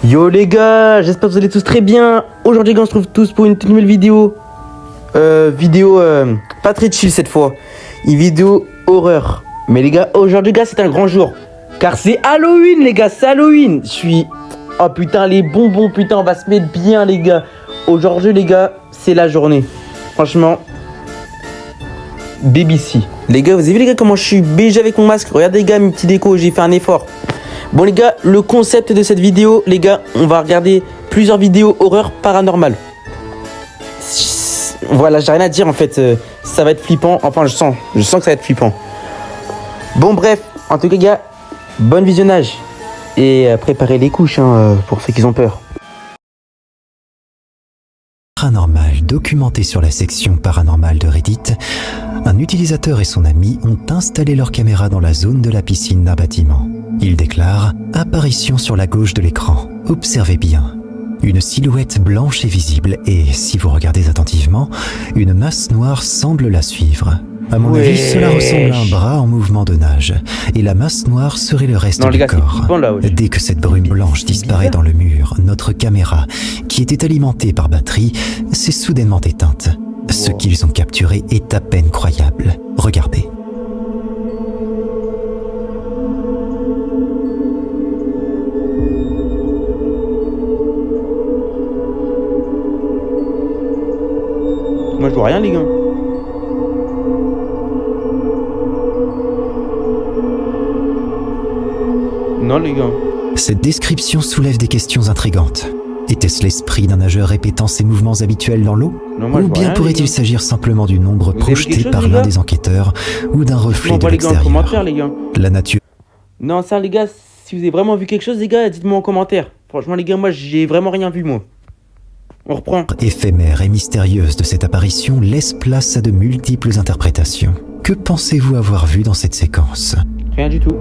Yo les gars, j'espère que vous allez tous très bien. Aujourd'hui on se retrouve tous pour une toute nouvelle vidéo. Pas très chill cette fois. Une vidéo horreur. Mais les gars, aujourd'hui gars c'est un grand jour. Car c'est Halloween les gars, c'est Halloween. Je suis... Oh putain les bonbons, putain on va se mettre bien les gars. Aujourd'hui les gars, c'est la journée. Franchement... BBC. Les gars, vous avez vu les gars comment je suis BG avec mon masque. Regardez les gars, mes petits décos, j'ai fait un effort. Bon les gars, le concept de cette vidéo, les gars, on va regarder plusieurs vidéos horreur paranormales. Voilà, j'ai rien à dire en fait, ça va être flippant. Enfin, je sens que ça va être flippant. Bon bref, en tout cas les gars, bon visionnage. Et préparez les couches pour ceux qui ont peur. Paranormal documenté sur la section paranormale de Reddit, un utilisateur et son ami ont installé leur caméra dans la zone de la piscine d'un bâtiment. Ils déclarent « Apparition sur la gauche de l'écran. Observez bien. Une silhouette blanche est visible et, si vous regardez attentivement, une masse noire semble la suivre. À mon avis, cela ressemble à un bras en mouvement de nage, et la masse noire serait le reste du corps. Dès que cette brume blanche disparaît dans le mur, notre caméra, qui était alimentée par batterie, s'est soudainement éteinte. Ce qu'ils ont capturé est à peine croyable. Regardez. Moi je vois rien les gars. Non les gars. Cette description soulève des questions intrigantes. Était-ce l'esprit d'un nageur répétant ses mouvements habituels dans l'eau? Ou bien pourrait-il s'agir simplement d'une ombre projetée par l'un des enquêteurs ou d'un reflet de l'extérieur? La nature... Non ça les gars, si vous avez vraiment vu quelque chose les gars, dites-moi en commentaire. Franchement les gars, moi j'ai vraiment rien vu moi. On reprend. Éphémère et mystérieuse de cette apparition laisse place à de multiples interprétations. Que pensez-vous avoir vu dans cette séquence? Rien du tout.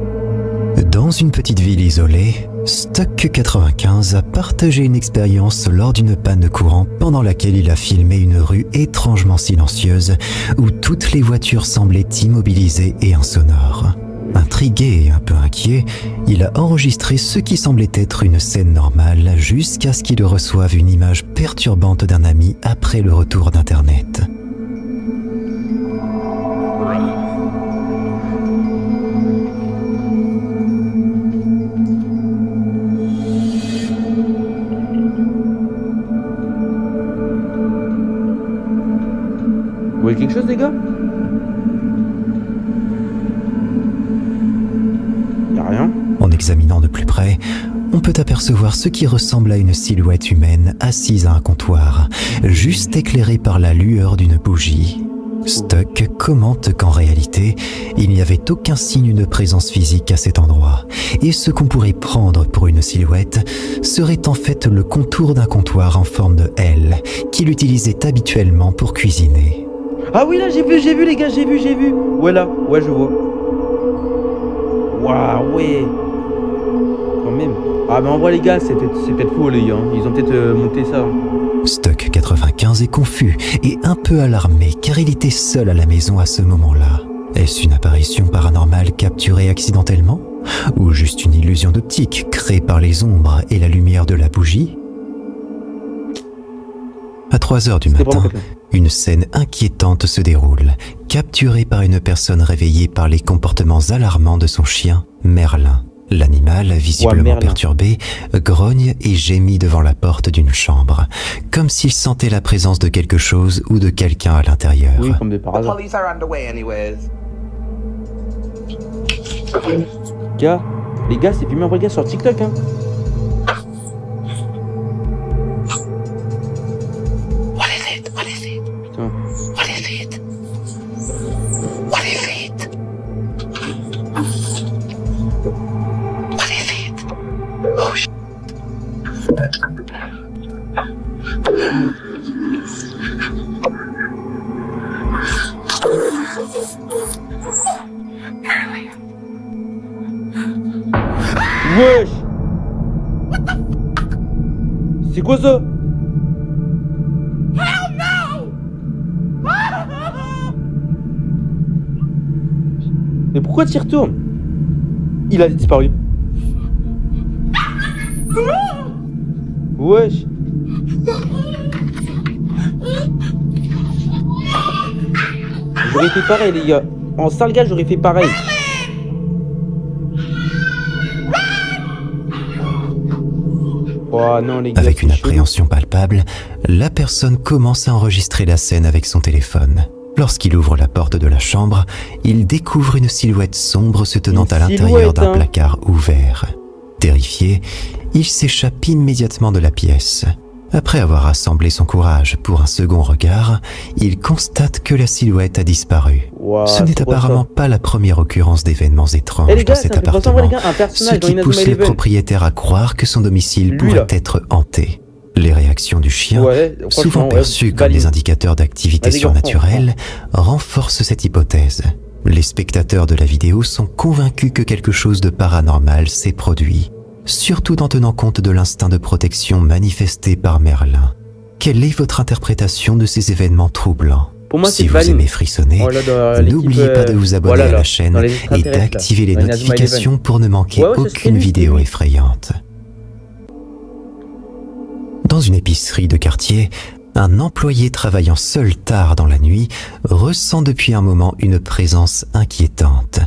Dans une petite ville isolée, Stuck95 a partagé une expérience lors d'une panne de courant pendant laquelle il a filmé une rue étrangement silencieuse où toutes les voitures semblaient immobilisées et insonores. Intrigué et un peu inquiet, il a enregistré ce qui semblait être une scène normale jusqu'à ce qu'il reçoive une image perturbante d'un ami après le retour d'Internet. Vous voyez quelque chose les gars? Y'a rien. En examinant de plus près, on peut apercevoir ce qui ressemble à une silhouette humaine assise à un comptoir, juste éclairée par la lueur d'une bougie. Stuck commente qu'en réalité, il n'y avait aucun signe de présence physique à cet endroit, et ce qu'on pourrait prendre pour une silhouette serait en fait le contour d'un comptoir en forme de L qu'il utilisait habituellement pour cuisiner. Ah oui là j'ai vu les gars, j'ai vu. Ouais là, ouais je vois. Waouh ouais. Quand même. Ah mais en vrai les gars, c'est peut-être faux les gars. Ils ont peut-être monté ça. Stuck95 est confus et un peu alarmé car il était seul à la maison à ce moment-là. Est-ce une apparition paranormale capturée accidentellement? Ou juste une illusion d'optique créée par les ombres et la lumière de la bougie? À 3 heures du matin, une scène inquiétante se déroule, capturée par une personne réveillée par les comportements alarmants de son chien, Merlin. L'animal, visiblement perturbé, grogne et gémit devant la porte d'une chambre, comme s'il sentait la présence de quelque chose ou de quelqu'un à l'intérieur. Oui, comme de par hasard. Les gars, c'est filmé en vrai gars sur TikTok hein. Wesh! C'est quoi ça? Hell no! Mais pourquoi tu y retournes? Il a disparu. Wesh. J'aurais fait pareil, les gars. En sale gars, j'aurais fait pareil. Oh non, les gars. Avec une appréhension palpable, la personne commence à enregistrer la scène avec son téléphone. Lorsqu'il ouvre la porte de la chambre, il découvre une silhouette sombre se tenant à l'intérieur d'un placard ouvert. Terrifié, il s'échappe immédiatement de la pièce. Après avoir rassemblé son courage pour un second regard, il constate que la silhouette a disparu. Wow, ce n'est apparemment pas la première occurrence d'événements étranges dans cet appartement, ce qui pousse le propriétaire à croire que son domicile pourrait être hanté. Les réactions du chien, souvent perçues comme des indicateurs d'activité surnaturelle, renforcent cette hypothèse. Les spectateurs de la vidéo sont convaincus que quelque chose de paranormal s'est produit, surtout en tenant compte de l'instinct de protection manifesté par Merlin. Quelle est votre interprétation de ces événements troublants? Pour moi, si vous aimez frissonner, n'oubliez pas de vous abonner à la chaîne et d'activer les notifications pour ne manquer aucune vidéo effrayante. Dans une épicerie de quartier, un employé travaillant seul tard dans la nuit ressent depuis un moment une présence inquiétante.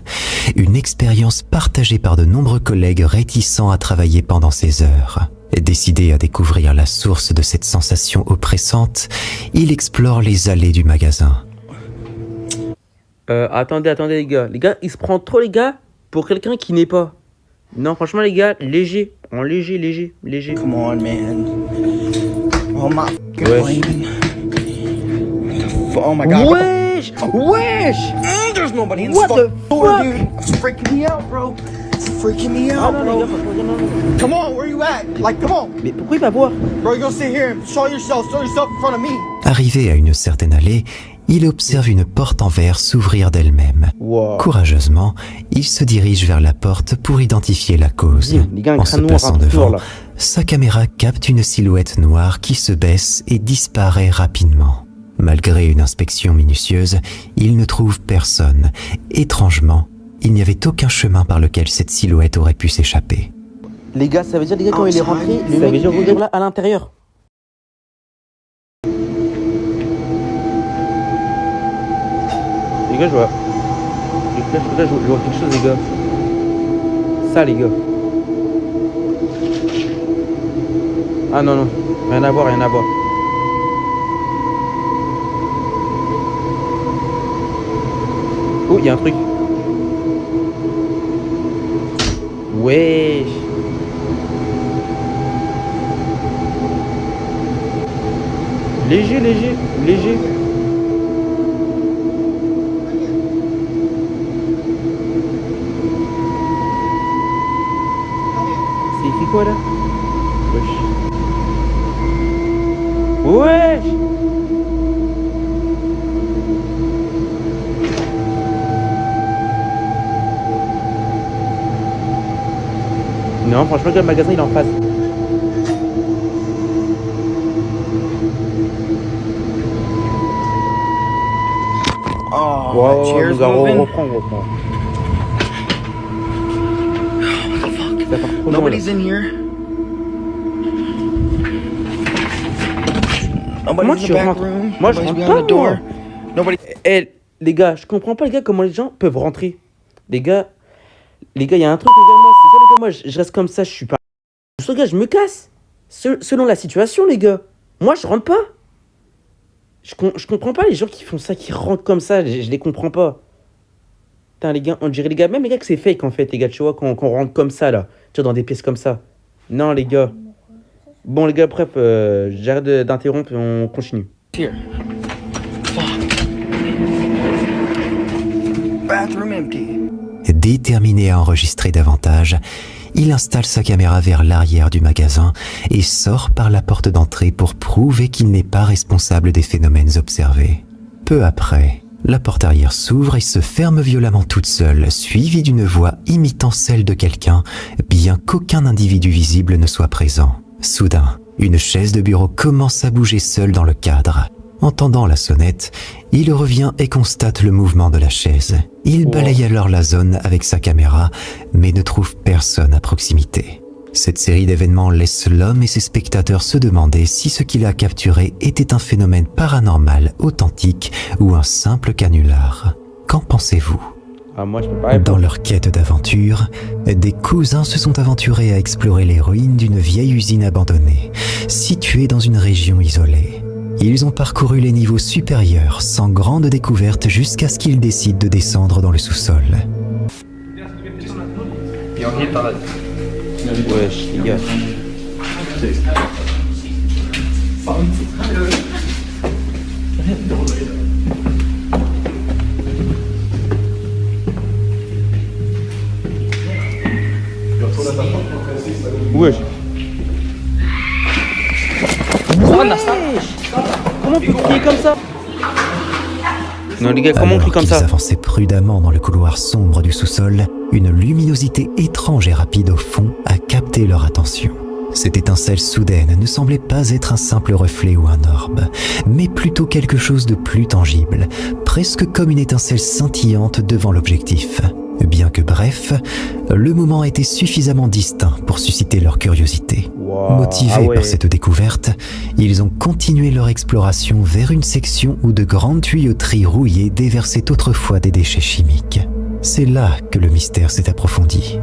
Une expérience partagée par de nombreux collègues réticents à travailler pendant ces heures. Décidé à découvrir la source de cette sensation oppressante, il explore les allées du magasin. Attendez les gars. Les gars, il se prend trop les gars pour quelqu'un qui n'est pas. Non, franchement les gars, léger. En léger. Come on, man. Oh my god. Oh my god. Wesh! There's nobody in What this the store, fuck? dude. It's freaking me out, bro. It's freaking me out, Non, les bro. gars, franchement, non. Come on, where you at? Like, come on. Mais pourquoi il va voir? Bro, you're gonna sit here and show yourself in front of me. Arrivé à une certaine allée, il observe une porte en verre s'ouvrir d'elle-même. Wow. Courageusement, il se dirige vers la porte pour identifier la cause. Les gars, un En se crâne noir, plaçant un truc devant, noir, là. sa caméra capte une silhouette noire qui se baisse et disparaît rapidement. Malgré une inspection minutieuse, il ne trouve personne. Étrangement, il n'y avait aucun chemin par lequel cette silhouette aurait pu s'échapper. Les gars, ça veut dire, les gars, quand il est rentré, ça veut dire, regarde là, à l'intérieur. Les gars, je vois quelque chose, les gars. Ça, les gars. Ah non, rien à voir. Oh, il y a un truc. Wesh. Léger. C'est écrit quoi là? Wesh. Non, franchement, le magasin il est en face. Oh, Wow, my chair's nous allons moving. reprend. Ça part trop loin, Nobody's là. in here. Moi, Nobody's in je the back rentre. room. Moi, je Nobody's rentre behind pas, the door. moi. Nobody. Eh, les gars, je comprends pas, les gars, comment les gens peuvent rentrer. Les gars, il y a un truc, les gars, moi, c'est ça, les gars, moi, je reste comme ça, je suis pas. Les gars, je me casse. Selon la situation, les gars. Moi, je rentre pas. Je comprends pas les gens qui font ça, qui rentrent comme ça, je les comprends pas. Putain, les gars, on dirait, les gars, même les gars, que c'est fake, en fait, les gars, tu vois, qu'on rentre comme ça, là. Tu vois, dans des pièces comme ça. Non, les gars. Bon, les gars, bref, j'arrête d'interrompre et on continue. Here. Fuck. Bathroom empty. Déterminé à enregistrer davantage, il installe sa caméra vers l'arrière du magasin et sort par la porte d'entrée pour prouver qu'il n'est pas responsable des phénomènes observés. Peu après, la porte arrière s'ouvre et se ferme violemment toute seule, suivie d'une voix imitant celle de quelqu'un, bien qu'aucun individu visible ne soit présent. Soudain, une chaise de bureau commence à bouger seule dans le cadre. Entendant la sonnette, il revient et constate le mouvement de la chaise. Il balaye alors la zone avec sa caméra, mais ne trouve personne à proximité. Cette série d'événements laisse l'homme et ses spectateurs se demander si ce qu'il a capturé était un phénomène paranormal authentique ou un simple canular. Qu'en pensez-vous ? Ah, moi, je peux pas répondre. Dans leur quête d'aventure, des cousins se sont aventurés à explorer les ruines d'une vieille usine abandonnée, située dans une région isolée. Ils ont parcouru les niveaux supérieurs sans grande découverte jusqu'à ce qu'ils décident de descendre dans le sous-sol. Wesh, les gars. Wesh. Comment on peut crier comme ça? Non les gars, comment on crie comme ça? Ils avançaient prudemment dans le couloir sombre du sous-sol, une luminosité étrange et rapide au fond a capté leur attention. Cette étincelle soudaine ne semblait pas être un simple reflet ou un orbe, mais plutôt quelque chose de plus tangible, presque comme une étincelle scintillante devant l'objectif. Bien que bref, le moment était suffisamment distinct pour susciter leur curiosité. Wow. Motivés par cette découverte, ils ont continué leur exploration vers une section où de grandes tuyauteries rouillées déversaient autrefois des déchets chimiques. C'est là que le mystère s'est approfondi.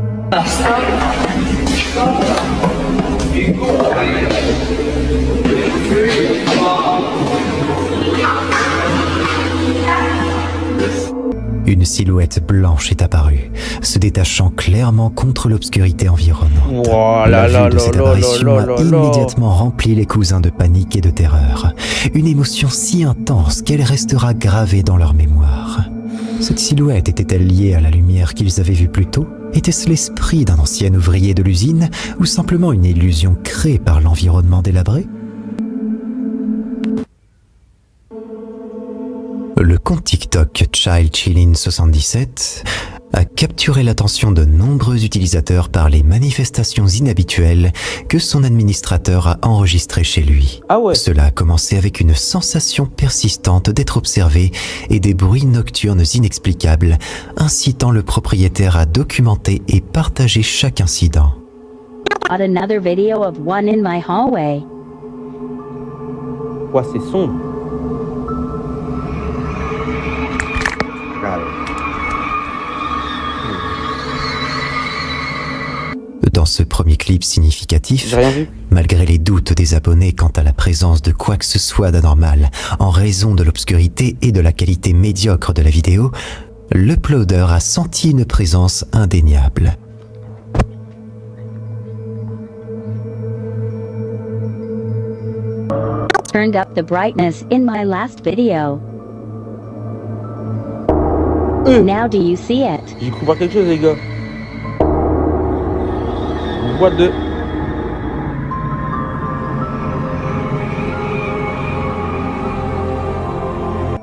Une silhouette blanche est apparue, se détachant clairement contre l'obscurité environnante. Wow, La vue de cette apparition a immédiatement rempli les cousins de panique et de terreur. Une émotion si intense qu'elle restera gravée dans leur mémoire. Cette silhouette était-elle liée à la lumière qu'ils avaient vue plus tôt? Était-ce l'esprit d'un ancien ouvrier de l'usine ou simplement une illusion créée par l'environnement délabré? Le compte TikTok ChildChillin77 a capturé l'attention de nombreux utilisateurs par les manifestations inhabituelles que son administrateur a enregistrées chez lui. Ah ouais. Cela a commencé avec une sensation persistante d'être observé et des bruits nocturnes inexplicables, incitant le propriétaire à documenter et partager chaque incident. Got another video of one in my hallway. Ouah, c'est sombre. Dans ce premier clip significatif, J'ai rien vu. malgré les doutes des abonnés quant à la présence de quoi que ce soit d'anormal en raison de l'obscurité et de la qualité médiocre de la vidéo, l'uploader a senti une présence indéniable. Turned up the brightness in my last video. Now do you see it? J'ai cru voir quelque chose les gars. What the...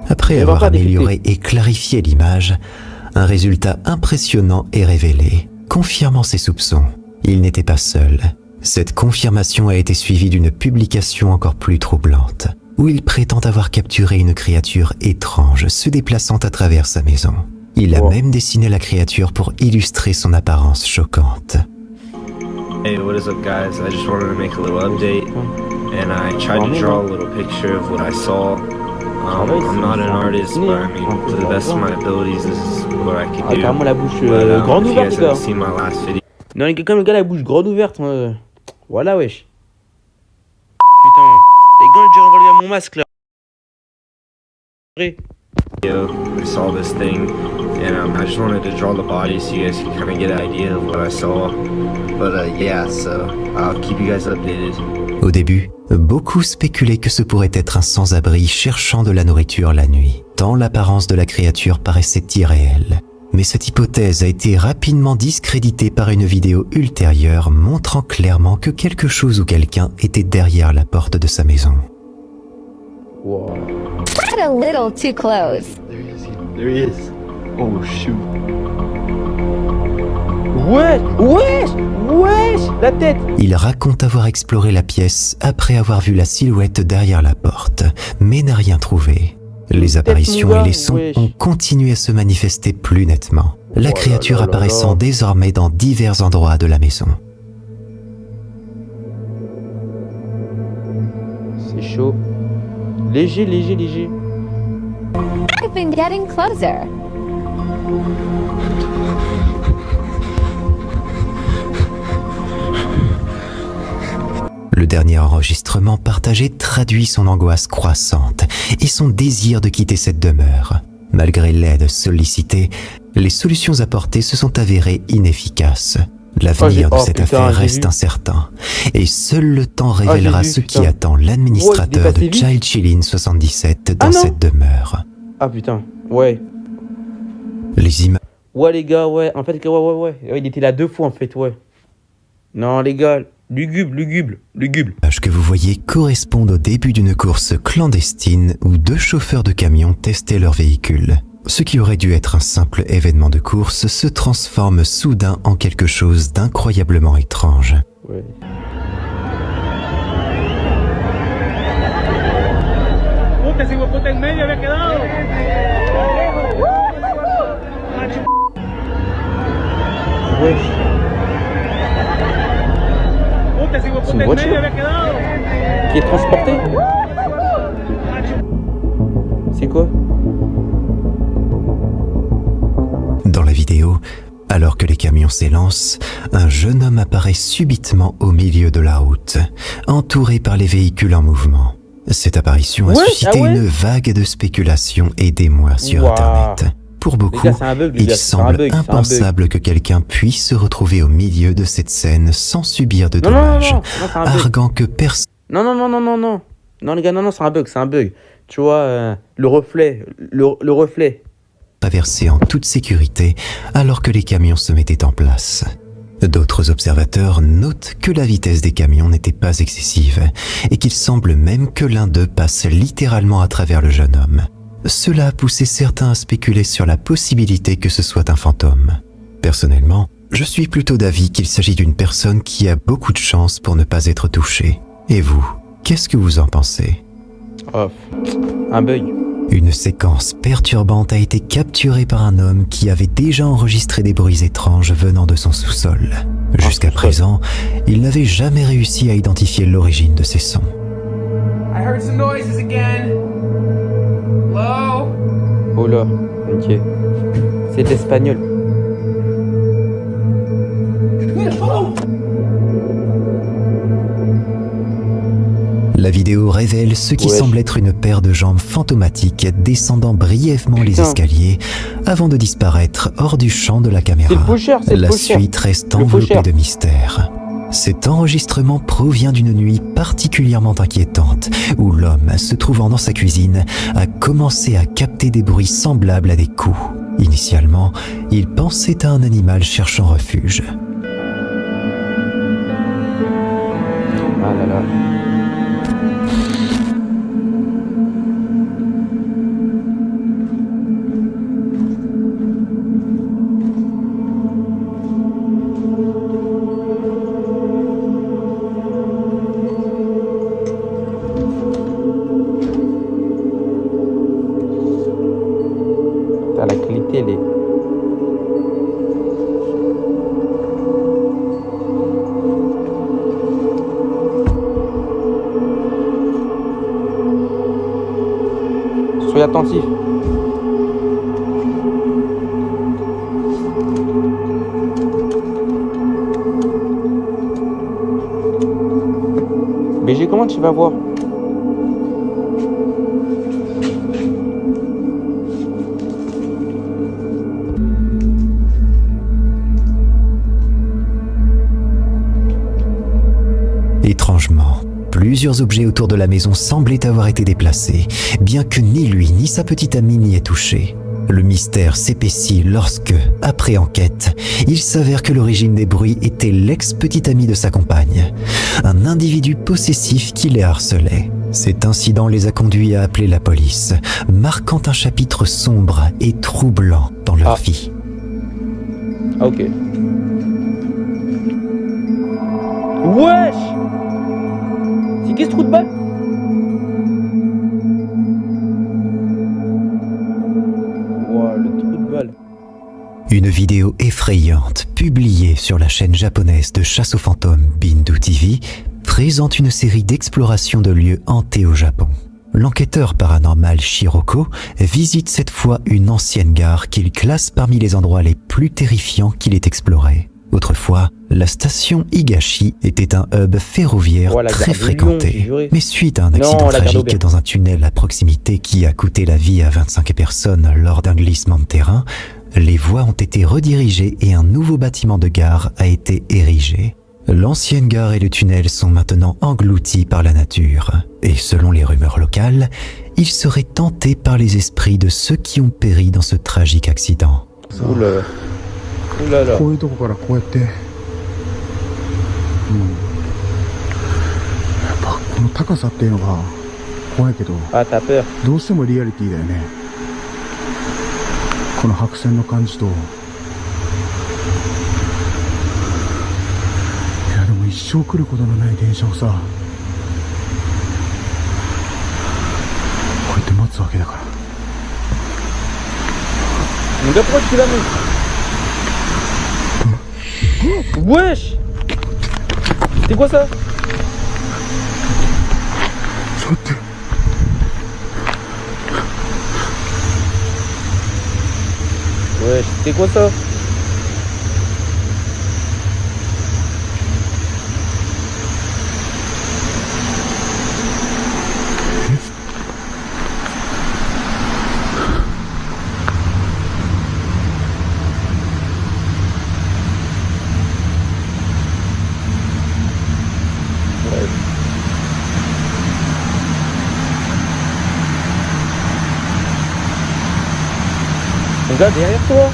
Après avoir amélioré et clarifié l'image, un résultat impressionnant est révélé, confirmant ses soupçons. Il n'était pas seul. Cette confirmation a été suivie d'une publication encore plus troublante, où il prétend avoir capturé une créature étrange se déplaçant à travers sa maison. Il a même dessiné la créature pour illustrer son apparence choquante. Hey, what is up guys? I just wanted to make a little update and I tried to draw a little picture of what I saw. I'm not an artist, but I mean, to the best of my abilities, this is what I can do. Carrément la bouche But, grande if you ouverte guys les gars. haven't seen my last video, Non les gars, comme le gars la bouche grande ouverte. Voilà wesh. Putain. Les gars, j'ai renvoyé à mon masque là. I saw this thing and I just wanted to draw the body so you guys can kind of get an idea of what I saw. But yeah, so I'll keep you guys updated. Au début, beaucoup spéculaient que ce pourrait être un sans-abri cherchant de la nourriture la nuit, tant l'apparence de la créature paraissait irréelle. Mais cette hypothèse a été rapidement discréditée par une vidéo ultérieure montrant clairement que quelque chose ou quelqu'un était derrière la porte de sa maison. Wow. Not a little too close. There he is. Oh shoot. Wesh, wesh, wesh, la tête. Il raconte avoir exploré la pièce après avoir vu la silhouette derrière la porte, mais n'a rien trouvé. Les apparitions et les sons ont continué à se manifester plus nettement, la créature apparaissant désormais dans divers endroits de la maison. chaud. Léger, léger, léger. I've been getting closer. Le dernier enregistrement partagé traduit son angoisse croissante et son désir de quitter cette demeure. Malgré l'aide sollicitée, les solutions apportées se sont avérées inefficaces. L'avenir de cette affaire reste incertain et seul le temps révélera ce qui attend l'administrateur de Child Chillin 77 dans cette demeure. Ah putain, ouais. Les images... Ouais les gars, ouais. En fait, ouais. Il était là 2 fois en fait, ouais. Non les gars, lugubre. que vous voyez correspondent au début d'une course clandestine où 2 chauffeurs de camions testaient leur véhicule. Ce qui aurait dû être un simple événement de course se transforme soudain en quelque chose d'incroyablement étrange. Ouais. Wesh. C'est une voiture qui est transportée. C'est quoi? Dans la vidéo, alors que les camions s'élancent, un jeune homme apparaît subitement au milieu de la route, entouré par les véhicules en mouvement. Cette apparition a suscité une vague de spéculation et d'émoi sur Internet. Pour beaucoup, il semble impensable que quelqu'un puisse se retrouver au milieu de cette scène sans subir de dommages, arguant que personne... Non les gars, non, c'est un bug. Tu vois, le reflet. Traversé en toute sécurité alors que les camions se mettaient en place. D'autres observateurs notent que la vitesse des camions n'était pas excessive et qu'il semble même que l'un d'eux passe littéralement à travers le jeune homme. Cela a poussé certains à spéculer sur la possibilité que ce soit un fantôme. Personnellement, je suis plutôt d'avis qu'il s'agit d'une personne qui a beaucoup de chance pour ne pas être touchée. Et vous, qu'est-ce que vous en pensez ? Oh, un bug. Une séquence perturbante a été capturée par un homme qui avait déjà enregistré des bruits étranges venant de son sous-sol. Jusqu'à présent, il n'avait jamais réussi à identifier l'origine de ces sons. I heard some noises again. Hello? Oh là, ok. C'est de l'espagnol. La vidéo révèle ce qui semble être une paire de jambes fantomatiques descendant brièvement les escaliers avant de disparaître hors du champ de la caméra. La suite reste enveloppée de mystère. Cet enregistrement provient d'une nuit particulièrement inquiétante où l'homme, se trouvant dans sa cuisine, a commencé à capter des bruits semblables à des coups. Initialement, il pensait à un animal cherchant refuge. Ah là là. La qualité, elle est... Soyez attentifs. BG, comment tu vas voir? Étrangement, plusieurs objets autour de la maison semblaient avoir été déplacés, bien que ni lui ni sa petite amie n'y aient touché. Le mystère s'épaissit lorsque, après enquête, il s'avère que l'origine des bruits était l'ex-petite amie de sa compagne, un individu possessif qui les harcelait. Cet incident les a conduits à appeler la police, marquant un chapitre sombre et troublant dans leur vie. Ah, ok. Wesh! C'est qui ce trou de balle? Wow, le trou de balle. Une vidéo effrayante publiée sur la chaîne japonaise de chasse aux fantômes Bindu TV présente une série d'explorations de lieux hantés au Japon. L'enquêteur paranormal Shiroko visite cette fois une ancienne gare qu'il classe parmi les endroits les plus terrifiants qu'il ait explorés. Autrefois, la station Higashi était un hub ferroviaire très fréquenté. Mais suite à un accident tragique dans un tunnel à proximité qui a coûté la vie à 25 personnes lors d'un glissement de terrain, les voies ont été redirigées et un nouveau bâtiment de gare a été érigé. L'ancienne gare et le tunnel sont maintenant engloutis par la nature. Et selon les rumeurs locales, ils seraient tentés par les esprits de ceux qui ont péri dans ce tragique accident. Oula. Oulala. こういうとこからこうやって、やっぱこの高さっていうのが怖いけど、 Ah, t'as peur. どうしてもリアリティだよね。この白線の感じと、いやでも一生来ることのない電車をさ、こうやって待つわけだから。 Mon gars, pourquoi tu la montres? Wesh! C'était quoi ça? ちょっと待って。 Wesh, c'était quoi ça? Mon gars, derrière toi.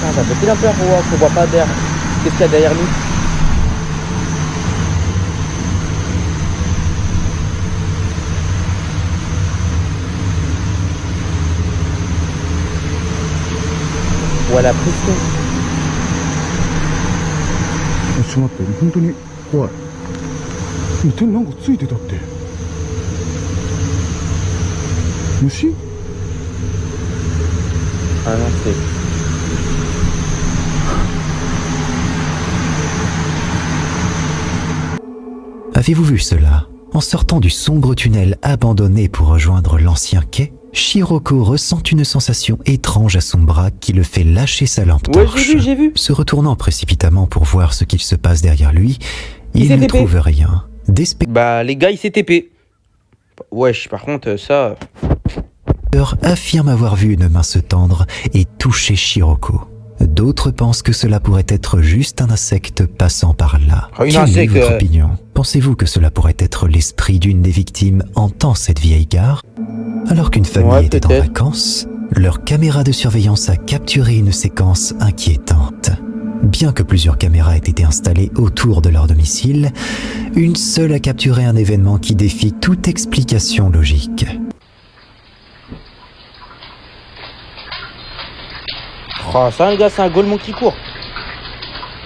Ah, ça fait pile un peu qu'on voit pas derrière. Qu'est-ce qu'il y a derrière nous? Voilà, pression. ちょっと待って、本当に怖い。手になんかついてたって。虫？ Ah non, c'est... Avez-vous vu cela? En sortant du sombre tunnel abandonné pour rejoindre l'ancien quai, Shiroko ressent une sensation étrange à son bras qui le fait lâcher sa lampe torche. Ouais, j'ai vu. Se retournant précipitamment pour voir ce qu'il se passe derrière lui, il ne trouve rien. Bah, les gars, il s'est TP. Wesh, par contre, ça... affirme avoir vu une main se tendre et toucher Shiroko. D'autres pensent que cela pourrait être juste un insecte passant par là. Quelle est votre opinion? Pensez-vous que cela pourrait être l'esprit d'une des victimes hantant cette vieille gare? Alors qu'une famille était en vacances, leur caméra de surveillance a capturé une séquence inquiétante. Bien que plusieurs caméras aient été installées autour de leur domicile, une seule a capturé un événement qui défie toute explication logique. Oh, ça, les gars, c'est un golemon qui court.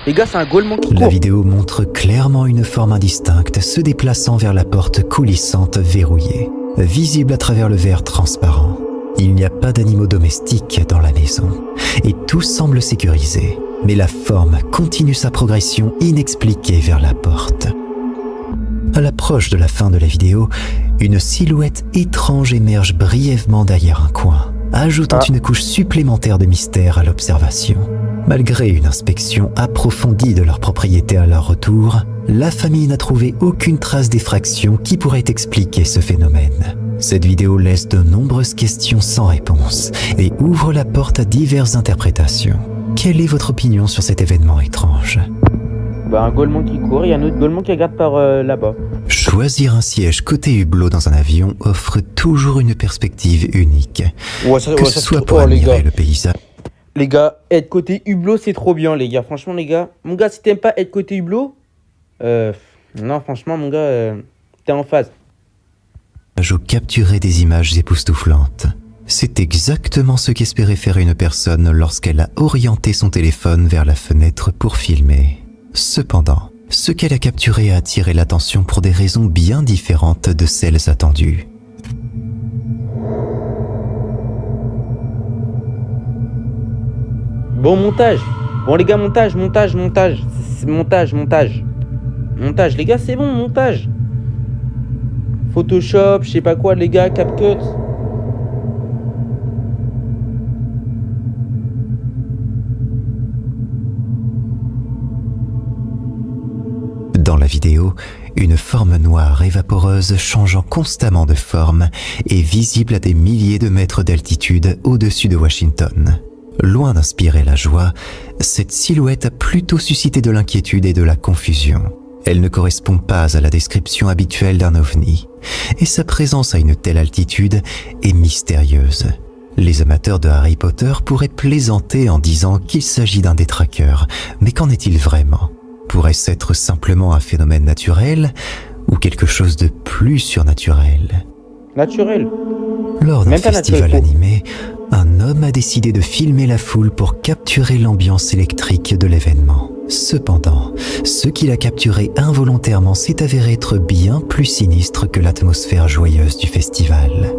Les gars, c'est un golemon qui court. La vidéo montre clairement une forme indistincte se déplaçant vers la porte coulissante verrouillée, visible à travers le verre transparent. Il n'y a pas d'animaux domestiques dans la maison, et tout semble sécurisé. Mais la forme continue sa progression inexpliquée vers la porte. À l'approche de la fin de la vidéo, une silhouette étrange émerge brièvement derrière un coin, ajoutant une couche supplémentaire de mystère à l'observation. Malgré une inspection approfondie de leur propriété à leur retour, la famille n'a trouvé aucune trace d'effraction qui pourrait expliquer ce phénomène. Cette vidéo laisse de nombreuses questions sans réponse et ouvre la porte à diverses interprétations. Quelle est votre opinion sur cet événement étrange? Bah, un golemon qui court, il y a un autre golemon qui regarde par là-bas. Choisir un siège côté hublot dans un avion offre toujours une perspective unique. Que ce soit pour admirer le paysage. Les gars, être côté hublot, c'est trop bien, les gars. Franchement, les gars. Mon gars, si t'aimes pas être côté hublot, non, franchement, mon gars, t'es en phase. Capturer des images époustouflantes. C'est exactement ce qu'espérait faire une personne lorsqu'elle a orienté son téléphone vers la fenêtre pour filmer. Cependant, ce qu'elle a capturé a attiré l'attention pour des raisons bien différentes de celles attendues. Bon, montage. Bon, les gars, montage. Montage, les gars, c'est bon, montage. Photoshop, je sais pas quoi, les gars, CapCut. Dans la vidéo, une forme noire et vaporeuse changeant constamment de forme est visible à des milliers de mètres d'altitude au-dessus de Washington. Loin d'inspirer la joie, cette silhouette a plutôt suscité de l'inquiétude et de la confusion. Elle ne correspond pas à la description habituelle d'un ovni, et sa présence à une telle altitude est mystérieuse. Les amateurs de Harry Potter pourraient plaisanter en disant qu'il s'agit d'un détraqueur, mais qu'en est-il vraiment ? Pourrait-ce être simplement un phénomène naturel ou quelque chose de plus surnaturel ? Naturel. Lors d'un Même pas festival naturel. animé, un homme a décidé de filmer la foule pour capturer l'ambiance électrique de l'événement. Cependant, ce qu'il a capturé involontairement s'est avéré être bien plus sinistre que l'atmosphère joyeuse du festival.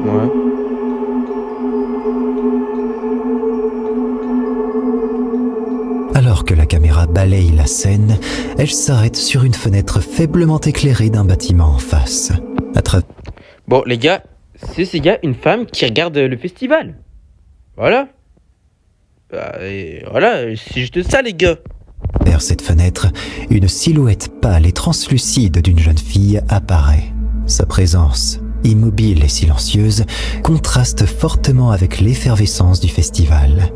Ouais. Alors que la caméra balaye la scène, elle s'arrête sur une fenêtre faiblement éclairée d'un bâtiment en face. Bon, les gars, il y a une femme qui regarde le festival. Voilà. Et voilà, c'est juste ça, les gars. Vers cette fenêtre, une silhouette pâle et translucide d'une jeune fille apparaît. Sa présence, immobile et silencieuse, contraste fortement avec l'effervescence du festival.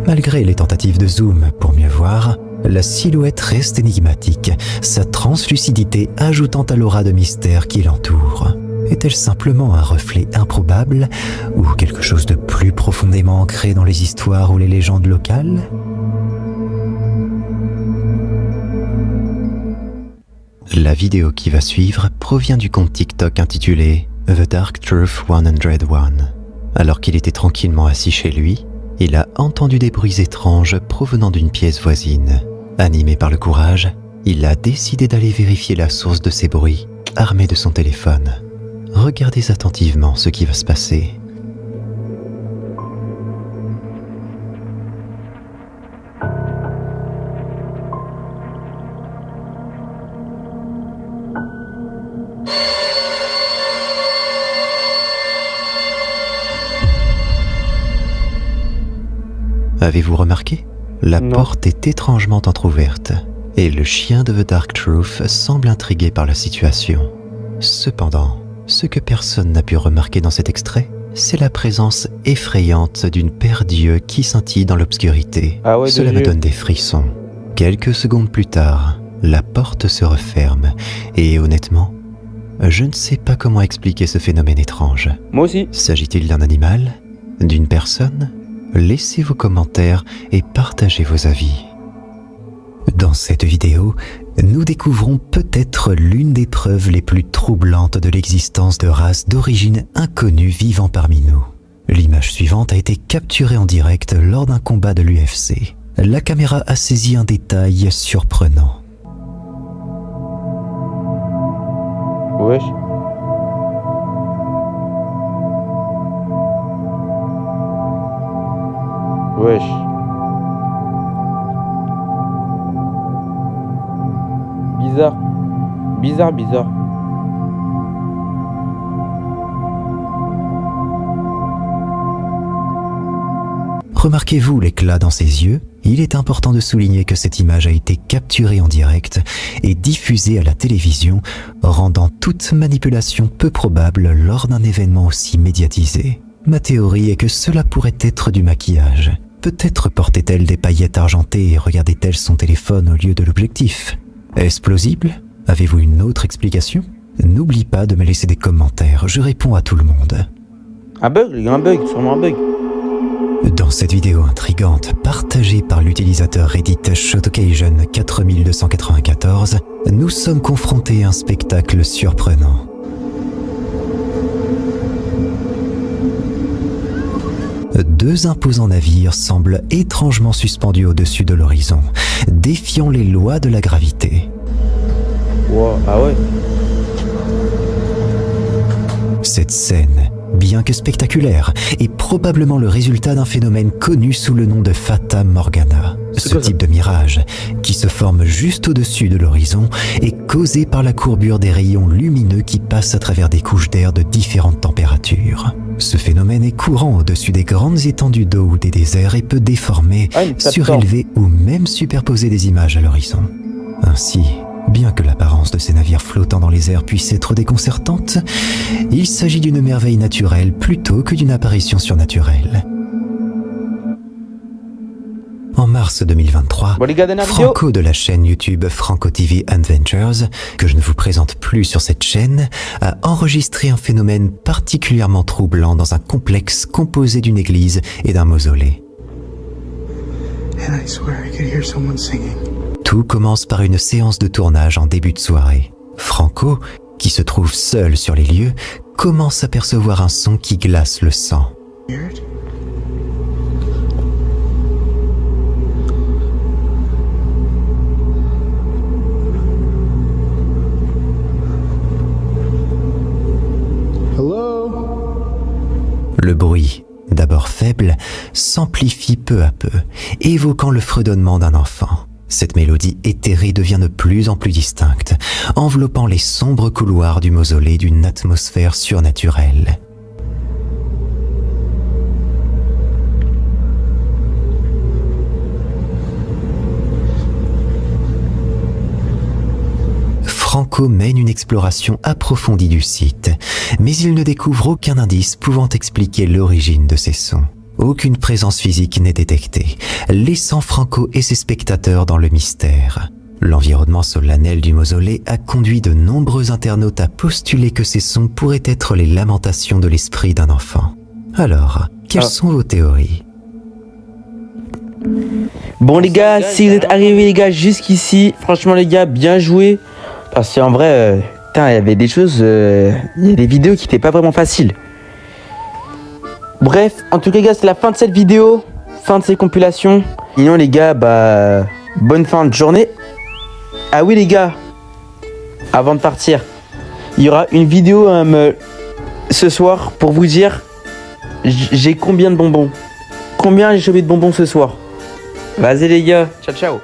Malgré les tentatives de zoom pour mieux voir, la silhouette reste énigmatique, sa translucidité ajoutant à l'aura de mystère qui l'entoure. Est-elle simplement un reflet improbable ou quelque chose de plus profondément ancré dans les histoires ou les légendes locales ? La vidéo qui va suivre provient du compte TikTok intitulé The Dark Truth 101. Alors qu'il était tranquillement assis chez lui, il a entendu des bruits étranges provenant d'une pièce voisine. Animé par le courage, il a décidé d'aller vérifier la source de ces bruits, armé de son téléphone. Regardez attentivement ce qui va se passer. Avez-vous remarqué ? La Non. porte est étrangement entr'ouverte et le chien de The Dark Truth semble intrigué par la situation. Cependant, ce que personne n'a pu remarquer dans cet extrait, c'est la présence effrayante d'une paire d'yeux qui scintille dans l'obscurité. Ah ouais, de Cela me yeux. donne des frissons. Quelques secondes plus tard, la porte se referme et honnêtement, je ne sais pas comment expliquer ce phénomène étrange. Moi aussi. S'agit-il d'un animal ? D'une personne ? Laissez vos commentaires et partagez vos avis. Dans cette vidéo, nous découvrons peut-être l'une des preuves les plus troublantes de l'existence de races d'origine inconnue vivant parmi nous. L'image suivante a été capturée en direct lors d'un combat de l'UFC. La caméra a saisi un détail surprenant. Wesh. Wesh. Bizarre. Bizarre. Remarquez-vous l'éclat dans ses yeux ? Il est important de souligner que cette image a été capturée en direct et diffusée à la télévision, rendant toute manipulation peu probable lors d'un événement aussi médiatisé. Ma théorie est que cela pourrait être du maquillage. Peut-être portait-elle des paillettes argentées et regardait-elle son téléphone au lieu de l'objectif. Est-ce plausible ? Avez-vous une autre explication ? N'oublie pas de me laisser des commentaires, je réponds à tout le monde. Un bug, les gars, sûrement un bug. Dans cette vidéo intrigante partagée par l'utilisateur Reddit Shotoccasion 4294, nous sommes confrontés à un spectacle surprenant. Deux imposants navires semblent étrangement suspendus au-dessus de l'horizon, défiant les lois de la gravité. Wow, ah ouais. Cette scène, bien que spectaculaire, est probablement le résultat d'un phénomène connu sous le nom de Fata Morgana. Ce type de mirage, qui se forme juste au-dessus de l'horizon, est causé par la courbure des rayons lumineux qui passent à travers des couches d'air de différentes températures. Ce phénomène est courant au-dessus des grandes étendues d'eau ou des déserts et peut déformer, surélever ou même superposer des images à l'horizon. Ainsi, bien que l'apparence de ces navires flottants dans les airs puisse être déconcertante, il s'agit d'une merveille naturelle plutôt que d'une apparition surnaturelle. En mars 2023, Bon les gars, dernière vidéo. Franco de la chaîne YouTube Franco TV Adventures, que je ne vous présente plus sur cette chaîne, a enregistré un phénomène particulièrement troublant dans un complexe composé d'une église et d'un mausolée. And I swear I could hear someone singing. Tout commence par une séance de tournage en début de soirée. Franco, qui se trouve seul sur les lieux, commence à percevoir un son qui glace le sang. Hear it? Hello? Le bruit, d'abord faible, s'amplifie peu à peu, évoquant le fredonnement d'un enfant. Cette mélodie éthérée devient de plus en plus distincte, enveloppant les sombres couloirs du mausolée d'une atmosphère surnaturelle. Franco mène une exploration approfondie du site, mais il ne découvre aucun indice pouvant expliquer l'origine de ces sons. Aucune présence physique n'est détectée, laissant Franco et ses spectateurs dans le mystère. L'environnement solennel du mausolée a conduit de nombreux internautes à postuler que ces sons pourraient être les lamentations de l'esprit d'un enfant. Alors, quelles sont vos théories ? Bon les gars, si vous êtes arrivés les gars jusqu'ici, franchement les gars, bien joué. Parce qu'en vrai, putain, il y avait des choses, il y a des vidéos qui n'étaient pas vraiment faciles. Bref, en tout cas les gars, c'est la fin de cette vidéo, fin de ces compilations. Sinon les gars, bah, bonne fin de journée. Ah oui les gars, avant de partir, il y aura une vidéo ce soir pour vous dire j'ai combien de bonbons. Combien j'ai chopé de bonbons ce soir. Vas-y les gars, ciao ciao.